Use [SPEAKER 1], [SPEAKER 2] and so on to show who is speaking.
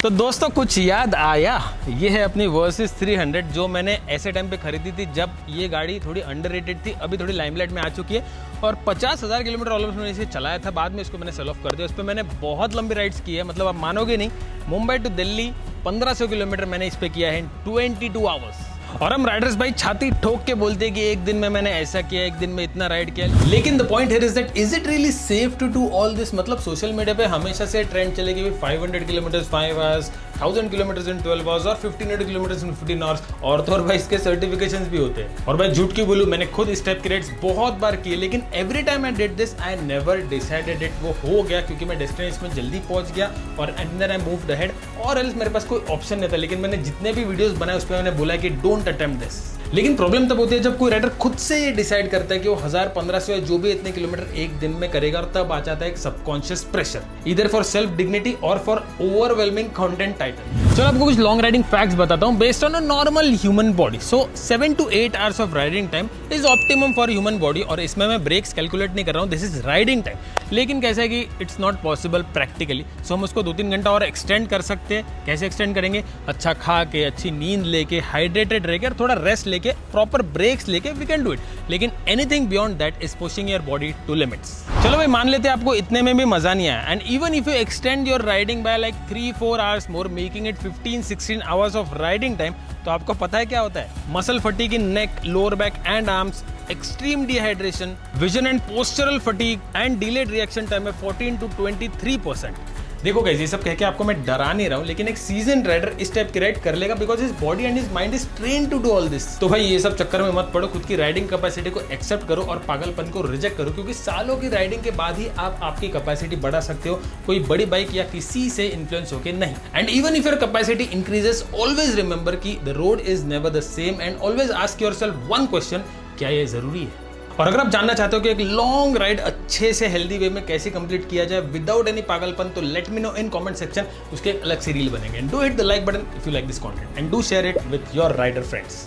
[SPEAKER 1] तो दोस्तों कुछ याद आया। ये है अपनी वर्सेस 300 जो मैंने ऐसे टाइम पे खरीदी थी जब ये गाड़ी थोड़ी अंडररेटेड थी। अभी थोड़ी लाइमलाइट में आ चुकी है और 50,000 किलोमीटर ऑलमोस्ट मैंने इसे चलाया था। बाद में इसको मैंने सेल ऑफ कर दिया। उस पर मैंने बहुत लंबी राइड्स की है, मतलब आप मानोगे नहीं, मुंबई टू दिल्ली 1500 किलोमीटर मैंने इस पर किया है इन 22 आवर्स। और हम राइडर्स भाई छाती ठोक के बोलते हैं कि एक दिन में मैंने ऐसा किया, एक दिन में इतना राइड किया, लेकिन the point here is that is it really safe to do all this. मतलब सोशल मीडिया पे हमेशा से ट्रेंड चलेगी 500 kilometre 5 hours, 1000 kilometre in 12 hours और 1500 किलोमीटर इन 15 आवर्स। और तो और भाई इसके सर्टिफिकेशंस भी होते हैं। और भाई झूठ क्यों बोलूं, मैंने खुद इस टाइप की राइड्स बहुत बार किए, लेकिन every time I did this I never decided it. वो हो गया क्योंकि मैं डेस्टिनेशन में जल्दी पहुंच गया और and then I moved ahead, और एल्स मेरे पास कोई ऑप्शन नहीं था। लेकिन मैंने जितने भी वीडियोस बनाए उस पर मैंने बोला कि डोंट अटेम्प्ट दिस। लेकिन प्रॉब्लम तब होती है जब कोई राइडर खुद से ये डिसाइड करता है कि वो 1000-1500 या जो भी इतने किलोमीटर एक दिन में करेगा, और तब आ जाता है एक subconscious pressure, either for self dignity और फॉर ओवरवेलमिंग कंटेंट टाइटल। चलो आपको कुछ लॉन्ग राइडिंग फैक्ट्स बताता हूं based on a normal human body. So 7 to 8 hours of riding time is optimum for human body. और इसमें मैं ब्रेक्स कैलकुलेट नहीं कर रहा हूं, दिस इज राइडिंग टाइम। लेकिन कैसा है कि इट्स नॉट पॉसिबल प्रैक्टिकली, सो हम उसको 2-3 घंटा और एक्सटेंड कर सकते हैं। कैसे एक्सटेंड करेंगे? अच्छा खा के, अच्छी नींद लेके, हाइड्रेटेड रह के, थोड़ा रेस्ट लेके, प्रॉपर ब्रेक्स लेके वी कैन डू इट। लेकिन anything beyond that is pushing your body to limits. चलो भाई मान लेते हैं आपको इतने में भी मजा नहीं आया, and even if you extend your riding by like 3-4 hours more, making it 15-16 hours of riding time, तो आपको पता है क्या होता है? Muscle fatigue in neck, lower back and arms, extreme dehydration, vision and postural fatigue and delayed reaction time में 14 to 23%। देखो guys, ये सब कह के आपको मैं डरा नहीं रहा हूं, लेकिन एक सीजन राइडर इस टाइप की राइड कर लेगा because his body and his mind is train to do all this. तो भाई ये सब चक्कर में मत पड़ो, खुद की राइडिंग कैपेसिटी को एक्सेप्ट करो और पागलपन को रिजेक्ट करो, क्योंकि सालों की राइडिंग के बाद ही आप आपकी कैपेसिटी बढ़ा सकते हो, कोई बड़ी बाइक या किसी से इन्फ्लुएंस होके नहीं। And even if your capacity increases, always remember कि the road is never the same, and always ask yourself one question, क्या ये जरूरी है? और अगर आप जानना चाहते हो कि एक लॉन्ग राइड अच्छे से हेल्दी वे में कैसे कंप्लीट किया जाए विदाउट एनी पागलपन, तो let me know in comment section, उसके अलग से रील बनेंगे। And do hit the like button if you like this content and do share it with your rider friends.